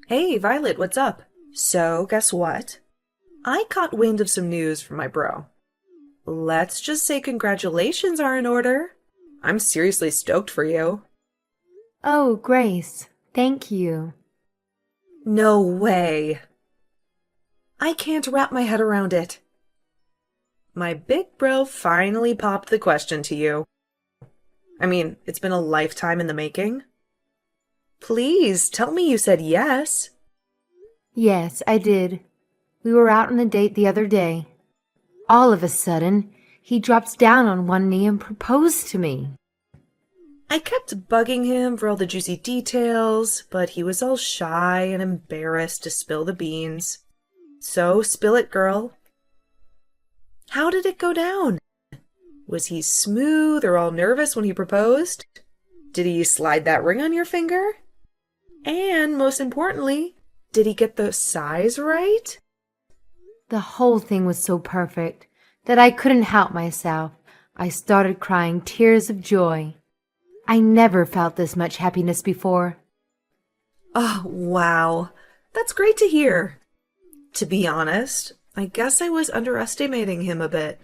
Hey, Violet, what's up? So, guess what? I caught wind of some news from my bro. Let's just say congratulations are in order. I'm seriously stoked for you. Oh, Grace, thank you. No way. I can't wrap my head around it. My big bro finally popped the question to you. I mean, it's been a lifetime in the making. Please tell me you said yes. Yes, I did. We were out on a date the other day. All of a sudden, he drops down on one knee and proposed to me. I kept bugging him for all the juicy details, but he was all shy and embarrassed to spill the beans. So, spill it, girl. How did it go down? Was he smooth or all nervous when he proposed? Did he slide that ring on your finger? And most importantly, did he get the size right? The whole thing was so perfect that I couldn't help myself. I started crying tears of joy. I never felt this much happiness before. Oh, wow. That's great to hear. To be honest, I guess I was underestimating him a bit.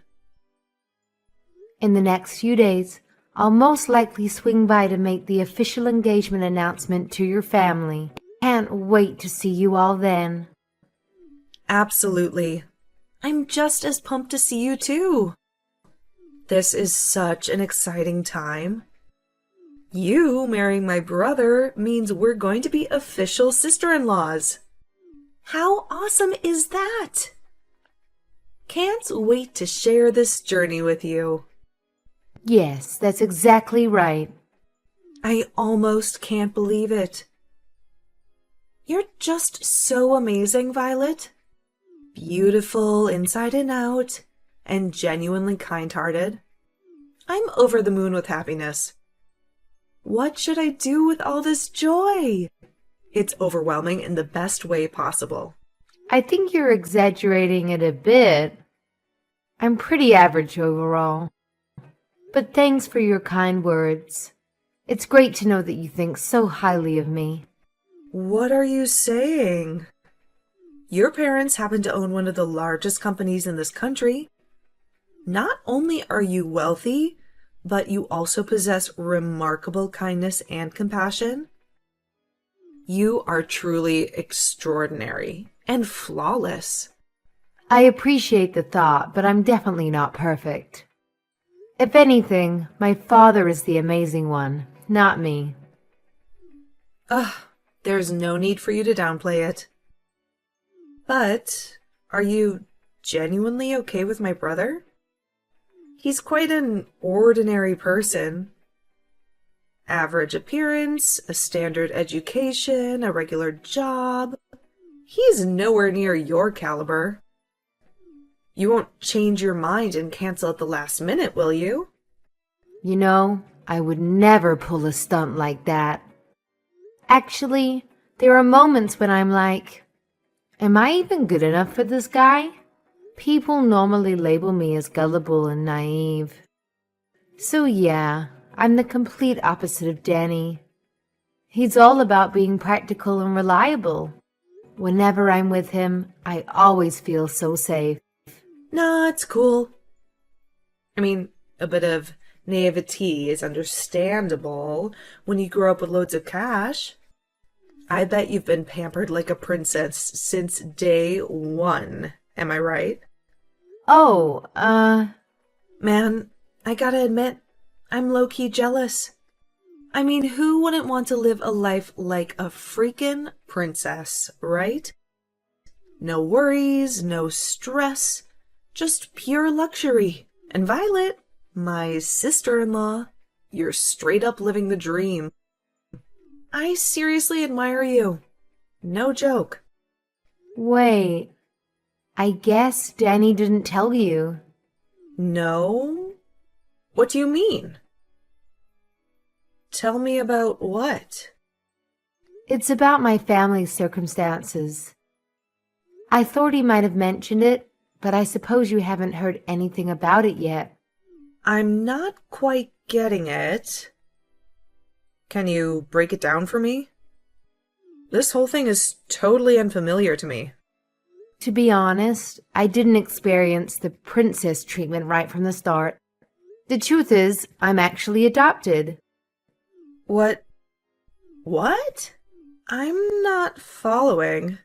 In the next few days, I'll most likely swing by to make the official engagement announcement to your family. Can't wait to see you all then. Absolutely. I'm just as pumped to see you too. This is such an exciting time. You marrying my brother means we're going to be official sister-in-laws. How awesome is that? Can't wait to share this journey with you. Yes, that's exactly right. I almost can't believe it. You're just so amazing, Violet. Beautiful inside and out, and genuinely kind-hearted. I'm over the moon with happiness. What should I do with all this joy? It's overwhelming in the best way possible. I think you're exaggerating it a bit. I'm pretty average overall. But thanks for your kind words. It's great to know that you think so highly of me. What are you saying? Your parents happen to own one of the largest companies in this country. Not only are you wealthy, but you also possess remarkable kindness and compassion. You are truly extraordinary and flawless. I appreciate the thought, but I'm definitely not perfect. If anything, my father is the amazing one, not me. Ugh, there's no need for you to downplay it. But are you genuinely okay with my brother? He's quite an ordinary person. Average appearance, a standard education, a regular job. He's nowhere near your caliber. You won't change your mind and cancel at the last minute, will you? You know, I would never pull a stunt like that. Actually, there are moments when I'm like, am I even good enough for this guy? People normally label me as gullible and naive. So yeah, I'm the complete opposite of Danny. He's all about being practical and reliable. Whenever I'm with him, I always feel so safe. Nah, it's cool. I mean, a bit of naivety is understandable when you grow up with loads of cash. I bet you've been pampered like a princess since day one. Am I right? Oh, Man, I gotta admit, I'm low-key jealous. I mean, who wouldn't want to live a life like a freaking princess, right? No worries, no stress, just pure luxury. And Violet, my sister-in-law, you're straight up living the dream. I seriously admire you. No joke. wait. I guess Danny didn't tell you. No? What do you mean? Tell me about what? It's about my family's circumstances. I thought he might have mentioned it, but I suppose you haven't heard anything about it yet. I'm not quite getting it. Can you break it down for me? This whole thing is totally unfamiliar to me. To be honest, I didn't experience the princess treatment right from the start. The truth is, I'm actually adopted. What? What? I'm not following.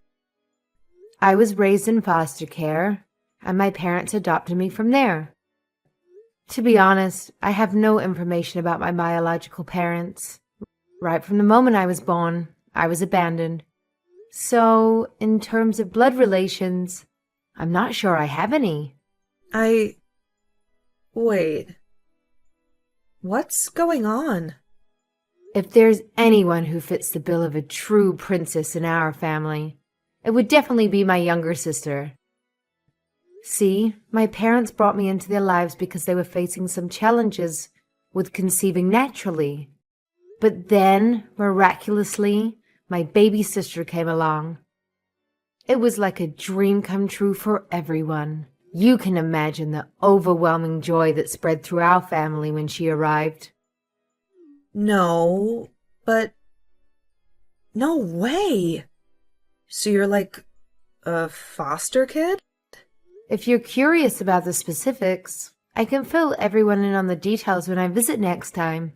I was raised in foster care, and my parents adopted me from there. To be honest, I have no information about my biological parents. Right from the moment I was born, I was abandoned. So, in terms of blood relations, I'm not sure I have any. Wait. What's going on? If there's anyone who fits the bill of a true princess in our family, it would definitely be my younger sister. See, my parents brought me into their lives because they were facing some challenges with conceiving naturally. But then, miraculously, my baby sister came along. It was like a dream come true for everyone. You can imagine the overwhelming joy that spread through our family when she arrived. No, but no way. So you're like a foster kid? If you're curious about the specifics, I can fill everyone in on the details when I visit next time.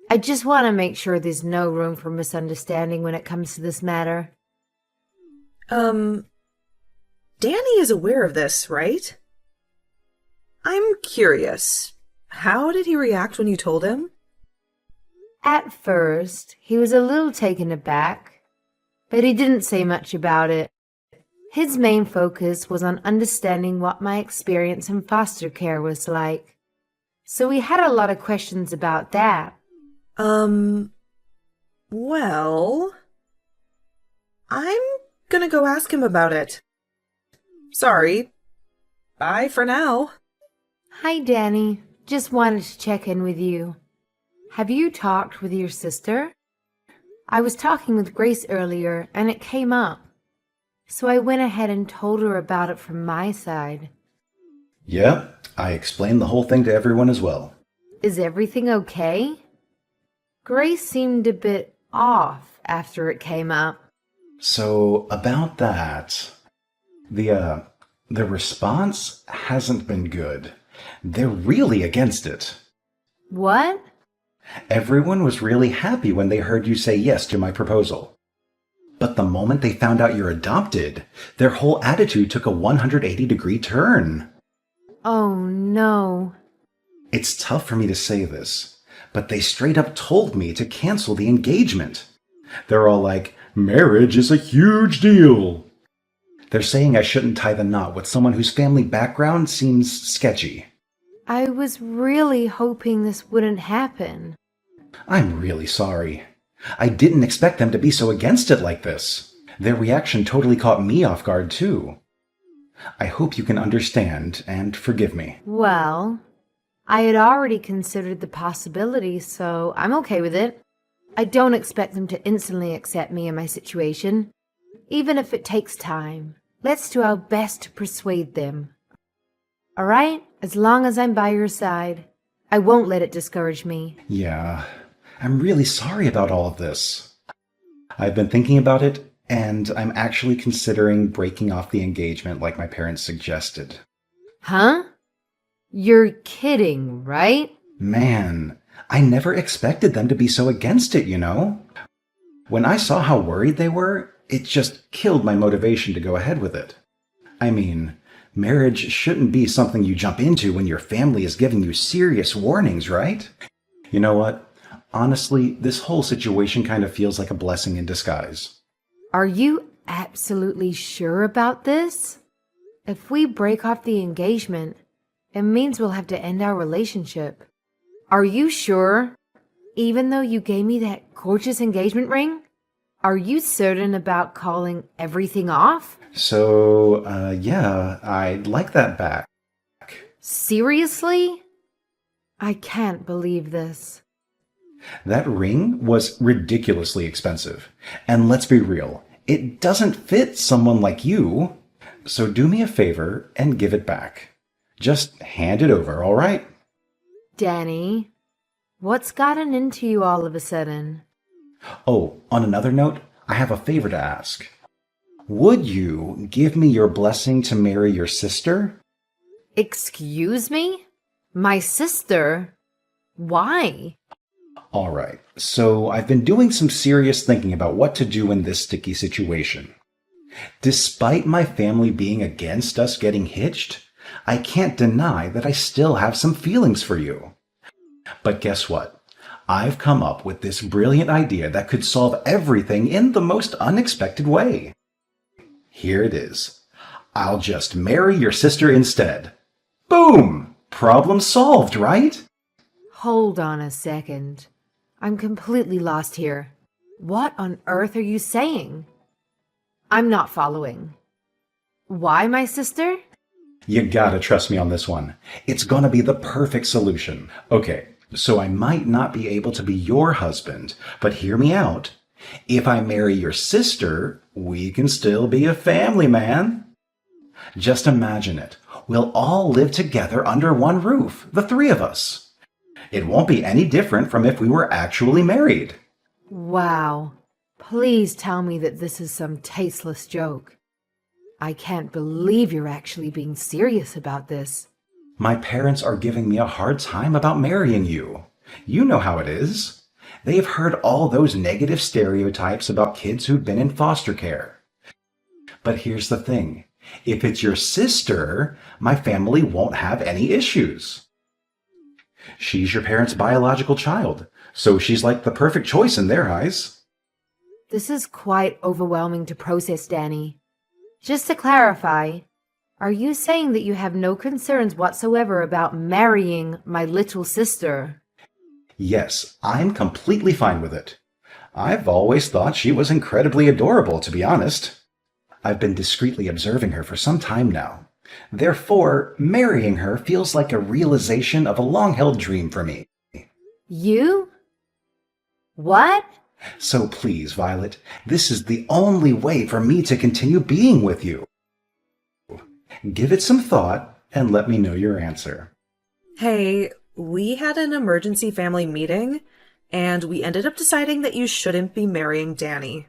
I just want to make sure there's no room for misunderstanding when it comes to this matter. Danny is aware of this, right? I'm curious. How did he react when you told him? At first, he was a little taken aback, but he didn't say much about it. His main focus was on understanding what my experience in foster care was like. So we had a lot of questions about that. Well, I'm gonna go ask him about it. Sorry. Bye for now. Hi, Danny. Just wanted to check in with you. Have you talked with your sister? I was talking with Grace earlier, and it came up. So I went ahead and told her about it from my side. Yeah, I explained the whole thing to everyone as well. Is everything okay? Grace seemed a bit off after it came up. So, about that, the response hasn't been good. They're really against it. What? Everyone was really happy when they heard you say yes to my proposal. But the moment they found out you're adopted, their whole attitude took a 180-degree turn. Oh, no. It's tough for me to say this, but they straight up told me to cancel the engagement. They're all like, marriage is a huge deal. They're saying I shouldn't tie the knot with someone whose family background seems sketchy. I was really hoping this wouldn't happen. I'm really sorry. I didn't expect them to be so against it like this. Their reaction totally caught me off guard, too. I hope you can understand and forgive me. Well, I had already considered the possibility, so I'm okay with it. I don't expect them to instantly accept me in my situation, even if it takes time. Let's do our best to persuade them. All right? As long as I'm by your side, I won't let it discourage me. Yeah, I'm really sorry about all of this. I've been thinking about it, and I'm actually considering breaking off the engagement like my parents suggested. Huh? You're kidding, right? Man, I never expected them to be so against it, you know? When I saw how worried they were, it just killed my motivation to go ahead with it. I mean, marriage shouldn't be something you jump into when your family is giving you serious warnings, right? You know what? Honestly, this whole situation kind of feels like a blessing in disguise. Are you absolutely sure about this? If we break off the engagement, it means we'll have to end our relationship. Are you sure? Even though you gave me that gorgeous engagement ring? Are you certain about calling everything off? So, yeah, I'd like that back. Seriously? I can't believe this. That ring was ridiculously expensive. And let's be real, it doesn't fit someone like you. So do me a favor and give it back. Just hand it over, all right? Danny, what's gotten into you all of a sudden? Oh, on another note, I have a favor to ask. Would you give me your blessing to marry your sister? Excuse me? My sister? Why? All right, so I've been doing some serious thinking about what to do in this sticky situation. Despite my family being against us getting hitched, I can't deny that I still have some feelings for you. But guess what? I've come up with this brilliant idea that could solve everything in the most unexpected way. Here it is. I'll just marry your sister instead. Boom! Problem solved, right? Hold on a second. I'm completely lost here. What on earth are you saying? I'm not following. Why my sister? You gotta trust me on this one. It's gonna be the perfect solution. Okay, so I might not be able to be your husband, but hear me out. If I marry your sister, we can still be a family, man. Just imagine it. We'll all live together under one roof, the three of us. It won't be any different from if we were actually married. Wow. Please tell me that this is some tasteless joke. I can't believe you're actually being serious about this. My parents are giving me a hard time about marrying you. You know how it is. They've heard all those negative stereotypes about kids who've been in foster care. But here's the thing. If it's your sister, my family won't have any issues. She's your parents' biological child, so she's like the perfect choice in their eyes. This is quite overwhelming to process, Danny. Just to clarify, are you saying that you have no concerns whatsoever about marrying my little sister? Yes, I'm completely fine with it. I've always thought she was incredibly adorable, to be honest. I've been discreetly observing her for some time now. Therefore, marrying her feels like a realization of a long-held dream for me. You? What? So please, Violet, this is the only way for me to continue being with you. Give it some thought and let me know your answer. Hey, we had an emergency family meeting, and we ended up deciding that you shouldn't be marrying Danny.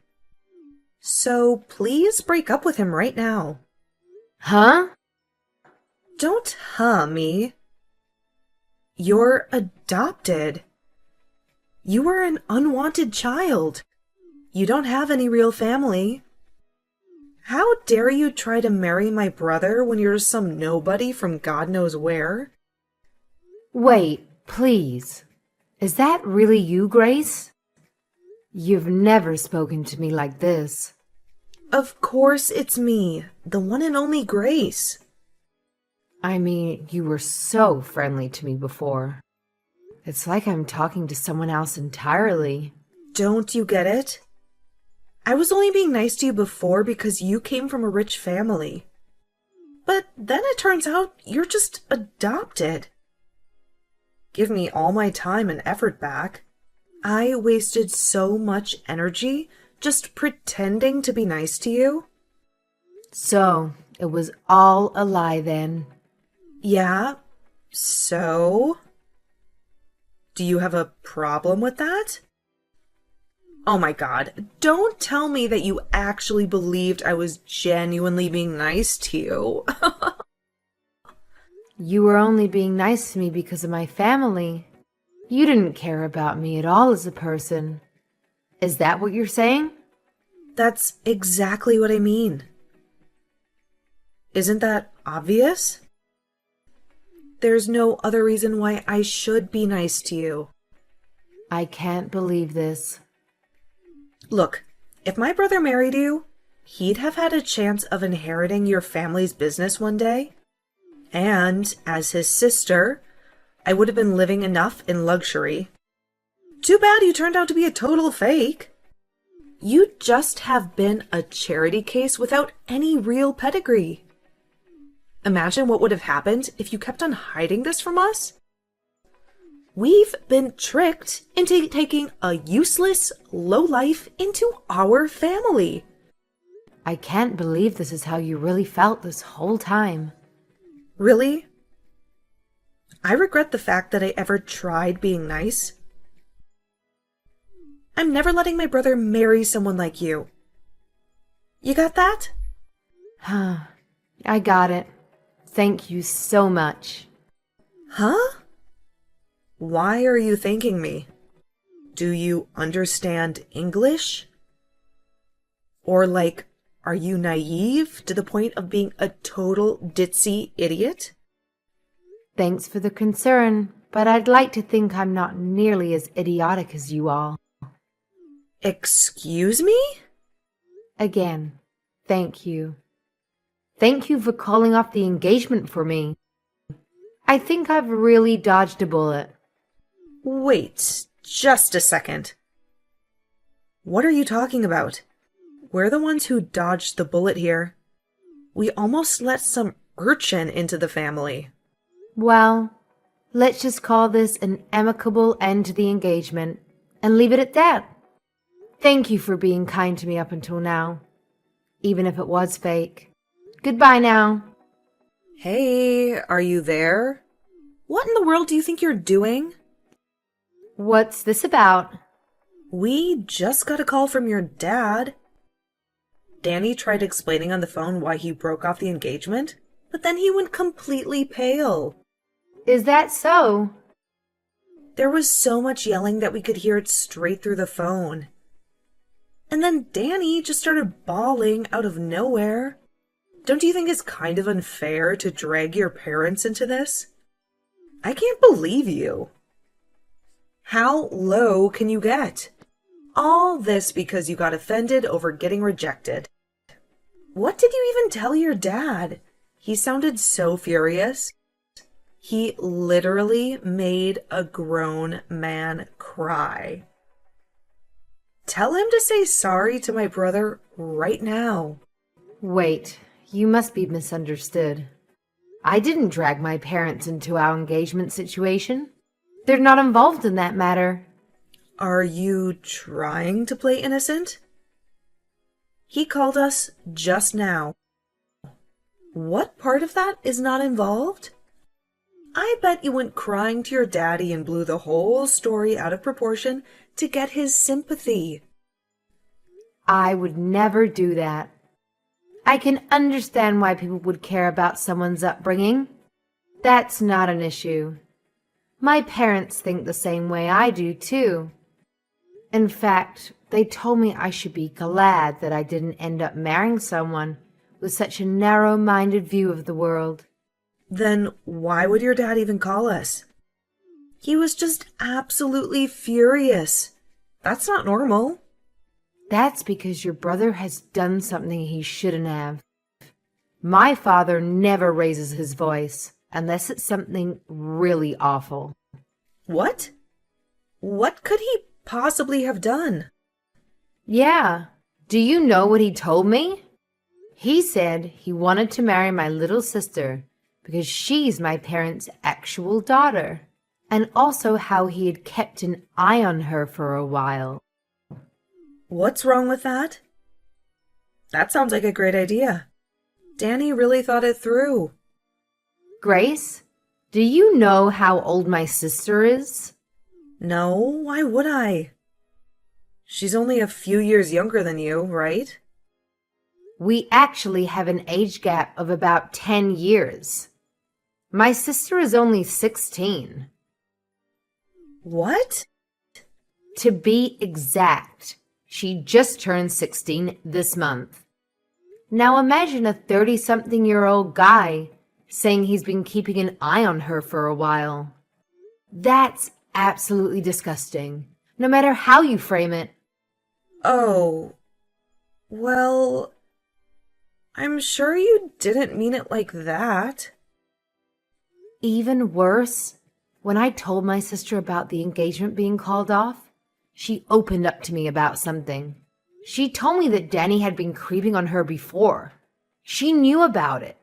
So please break up with him right now. Huh? Don't me. You're adopted. You were an unwanted child. You don't have any real family. How dare you try to marry my brother when you're some nobody from God knows where? Wait, please. Is that really you, Grace? You've never spoken to me like this. Of course it's me, the one and only Grace. I mean, you were so friendly to me before. It's like I'm talking to someone else entirely. Don't you get it? I was only being nice to you before because you came from a rich family. But then it turns out you're just adopted. Give me all my time and effort back. I wasted so much energy just pretending to be nice to you. So, it was all a lie then. Yeah, so? Do you have a problem with that? Oh my god, don't tell me that you actually believed I was genuinely being nice to you. You were only being nice to me because of my family. You didn't care about me at all as a person. Is that what you're saying? That's exactly what I mean. Isn't that obvious? There's no other reason why I should be nice to you. I can't believe this. Look, if my brother married you, he'd have had a chance of inheriting your family's business one day. And, as his sister, I would have been living enough in luxury. Too bad you turned out to be a total fake. You'd just have been a charity case without any real pedigree. Imagine what would have happened if you kept on hiding this from us. We've been tricked into taking a useless lowlife into our family. I can't believe this is how you really felt this whole time. Really? I regret the fact that I ever tried being nice. I'm never letting my brother marry someone like you. You got that? I got it. Thank you so much. Huh? Why are you thanking me? Do you understand English? Or like, are you naive to the point of being a total ditzy idiot? Thanks for the concern, but I'd like to think I'm not nearly as idiotic as you all. Excuse me? Again, thank you. Thank you for calling off the engagement for me. I think I've really dodged a bullet. Wait, just a second. What are you talking about? We're the ones who dodged the bullet here. We almost let some urchin into the family. Well, let's just call this an amicable end to the engagement and leave it at that. Thank you for being kind to me up until now, even if it was fake. Goodbye now. Hey, are you there? What in the world do you think you're doing? What's this about? We just got a call from your dad. Danny tried explaining on the phone why he broke off the engagement, but then he went completely pale. Is that so? There was so much yelling that we could hear it straight through the phone. And then Danny just started bawling out of nowhere. Don't you think it's kind of unfair to drag your parents into this? I can't believe you. How low can you get? All this because you got offended over getting rejected. What did you even tell your dad? He sounded so furious. He literally made a grown man cry. Tell him to say sorry to my brother right now. Wait, you must be misunderstood. I didn't drag my parents into our engagement situation. They're not involved in that matter. Are you trying to play innocent? He called us just now. What part of that is not involved? I bet you went crying to your daddy and blew the whole story out of proportion to get his sympathy. I would never do that. I can understand why people would care about someone's upbringing. That's not an issue. My parents think the same way I do, too. In fact, they told me I should be glad that I didn't end up marrying someone with such a narrow-minded view of the world. Then why would your dad even call us? He was just absolutely furious. That's not normal. That's because your brother has done something he shouldn't have. My father never raises his voice unless it's something really awful. What? What could he possibly have done? Yeah. Do you know what he told me? He said he wanted to marry my little sister because she's my parents' actual daughter, and also how he had kept an eye on her for a while. What's wrong with that? That sounds like a great idea. Danny really thought it through. Grace, do you know how old my sister is? No, why would I? She's only a few years younger than you, right? We actually have an age gap of about 10 years. My sister is only 16. What? To be exact, she just turned 16 this month. Now imagine a 30-something-year-old guy saying he's been keeping an eye on her for a while. That's absolutely disgusting, no matter how you frame it. Oh, well, I'm sure you didn't mean it like that. Even worse, when I told my sister about the engagement being called off, she opened up to me about something. She told me that Danny had been creeping on her before. She knew about it.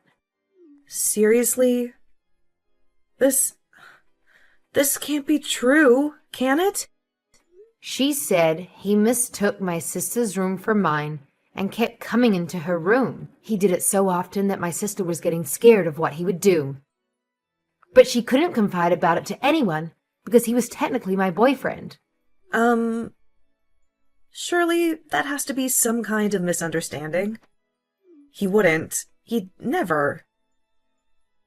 Seriously? This can't be true, can it? She said he mistook my sister's room for mine and kept coming into her room. He did it so often that my sister was getting scared of what he would do. But she couldn't confide about it to anyone because he was technically my boyfriend. Surely that has to be some kind of misunderstanding. He wouldn't. He'd never.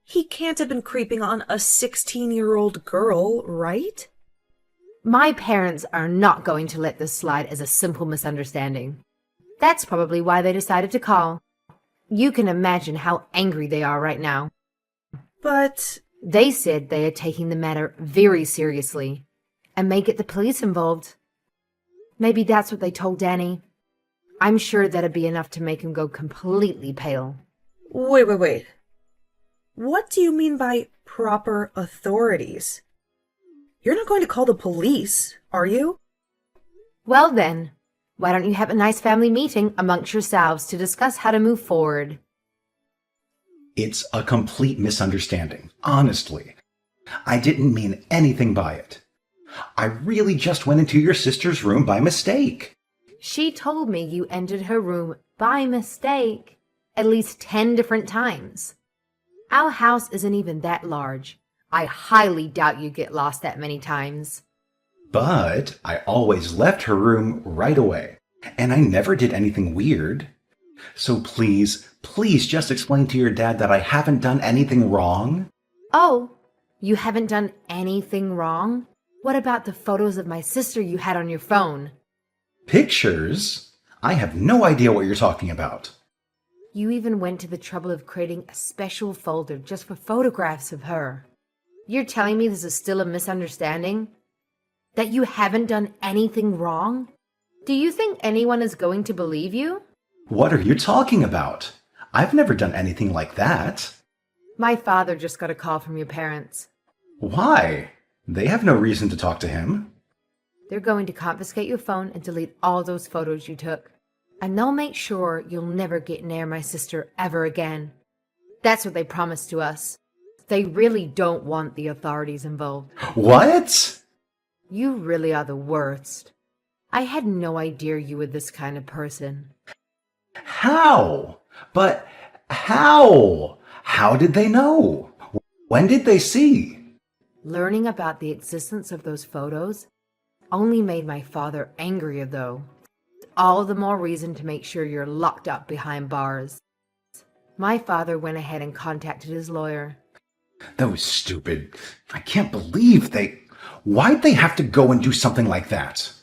He can't have been creeping on a 16-year-old girl, right? My parents are not going to let this slide as a simple misunderstanding. That's probably why they decided to call. You can imagine how angry they are right now. But They said they are taking the matter very seriously and may get the police involved. Maybe that's what they told Danny. I'm sure that'd be enough to make him go completely pale. wait. What do you mean by proper authorities? You're not going to call the police, are you? Well then, why don't you have a nice family meeting amongst yourselves to discuss how to move forward? It's a complete misunderstanding, honestly. I didn't mean anything by it. I really just went into your sister's room by mistake. She told me you entered her room by mistake at least 10 different times. Our house isn't even that large. I highly doubt you get lost that many times. But I always left her room right away, and I never did anything weird. So please just explain to your dad that I haven't done anything wrong. Oh, you haven't done anything wrong? What about the photos of my sister you had on your phone? Pictures? I have no idea what you're talking about. You even went to the trouble of creating a special folder just for photographs of her. You're telling me this is still a misunderstanding? That you haven't done anything wrong? Do you think anyone is going to believe you? What are you talking about? I've never done anything like that. My father just got a call from your parents. Why? They have no reason to talk to him. They're going to confiscate your phone and delete all those photos you took. And they'll make sure you'll never get near my sister ever again. That's what they promised to us. They really don't want the authorities involved. What? You really are the worst. I had no idea you were this kind of person. How? But how? How did they know? When did they see? Learning about the existence of those photos only made my father angrier, though. All the more reason to make sure you're locked up behind bars. My father went ahead and contacted his lawyer. Those stupid... I can't believe they... Why'd they have to go and do something like that?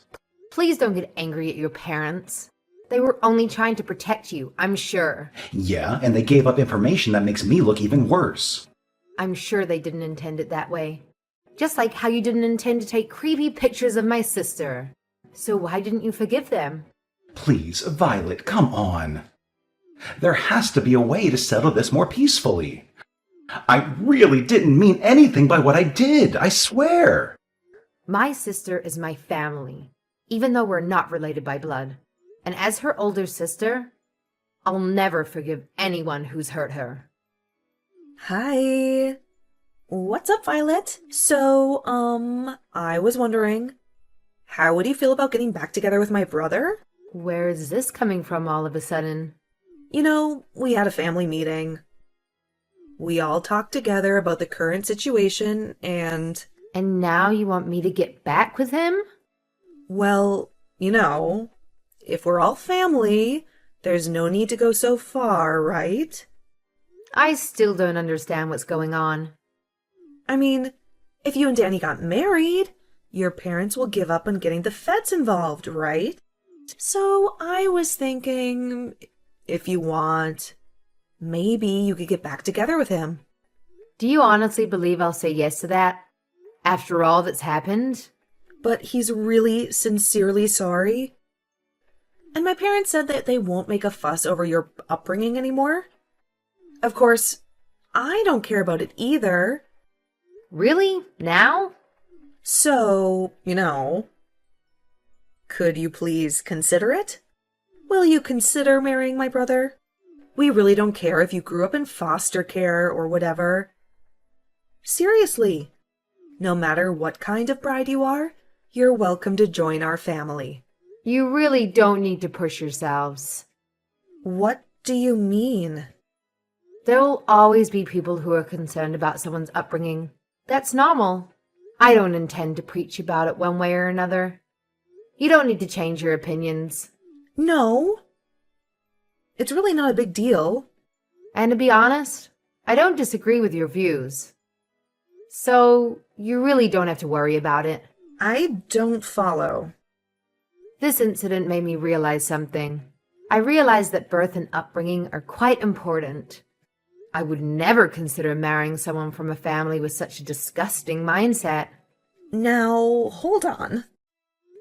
Please don't get angry at your parents. They were only trying to protect you, I'm sure. Yeah, and they gave up information that makes me look even worse. I'm sure they didn't intend it that way. Just like how you didn't intend to take creepy pictures of my sister. So why didn't you forgive them? Please, Violet, come on. There has to be a way to settle this more peacefully. I really didn't mean anything by what I did, I swear. My sister is my family, even though we're not related by blood. And as her older sister, I'll never forgive anyone who's hurt her. Hi. What's up, Violet? So, I was wondering, how would you feel about getting back together with my brother? Where is this coming from all of a sudden? You know, we had a family meeting. We all talked together about the current situation and... And now you want me to get back with him? Well, you know, if we're all family, there's no need to go so far, right? I still don't understand what's going on. I mean, if you and Danny got married, your parents will give up on getting the feds involved, right? So I was thinking, if you want, maybe you could get back together with him. Do you honestly believe I'll say yes to that? After all that's happened? But he's really sincerely sorry. And my parents said that they won't make a fuss over your upbringing anymore. Of course, I don't care about it either. Really? Now? So, you know, could you please consider it? Will you consider marrying my brother? We really don't care if you grew up in foster care or whatever. Seriously, no matter what kind of bride you are, you're welcome to join our family. You really don't need to push yourselves. What do you mean? There will always be people who are concerned about someone's upbringing. That's normal. I don't intend to preach about it one way or another. You don't need to change your opinions. No. It's really not a big deal. And to be honest, I don't disagree with your views. So, you really don't have to worry about it. I don't follow. This incident made me realize something. I realized that birth and upbringing are quite important. I would never consider marrying someone from a family with such a disgusting mindset. Now, hold on.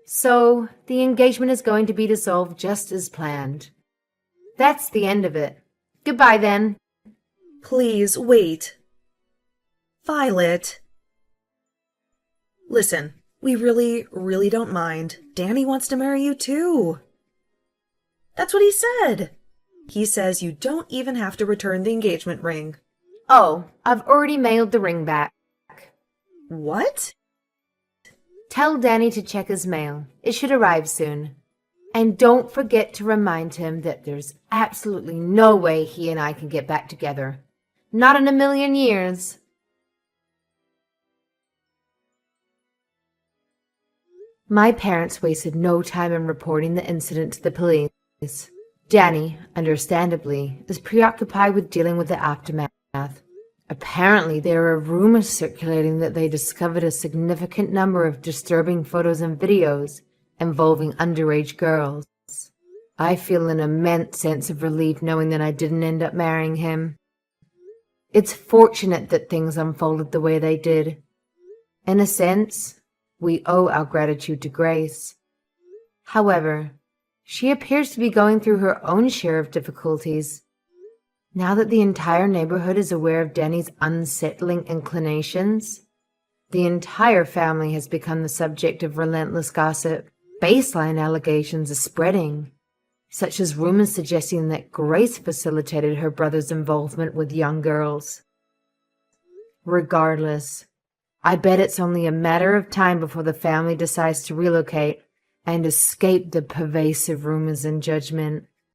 So, the engagement is going to be dissolved just as planned. That's the end of it. Goodbye then. Please, wait. Violet. Listen, we really don't mind. Danny wants to marry you too. That's what he said. He says you don't even have to return the engagement ring. Oh, I've already mailed the ring back. What? Tell Danny to check his mail. It should arrive soon. And don't forget to remind him that there's absolutely no way he and I can get back together. Not in a million years. My parents wasted no time in reporting the incident to the police. Danny, understandably, is preoccupied with dealing with the aftermath. Apparently, there are rumors circulating that they discovered a significant number of disturbing photos and videos involving underage girls. I feel an immense sense of relief knowing that I didn't end up marrying him. It's fortunate that things unfolded the way they did. In a sense, we owe our gratitude to Grace. However, she appears to be going through her own share of difficulties. Now that the entire neighborhood is aware of Danny's unsettling inclinations, the entire family has become the subject of relentless gossip. Baseline allegations are spreading, such as rumors suggesting that Grace facilitated her brother's involvement with young girls. Regardless, I bet it's only a matter of time before the family decides to relocate and escape the pervasive rumors and judgment.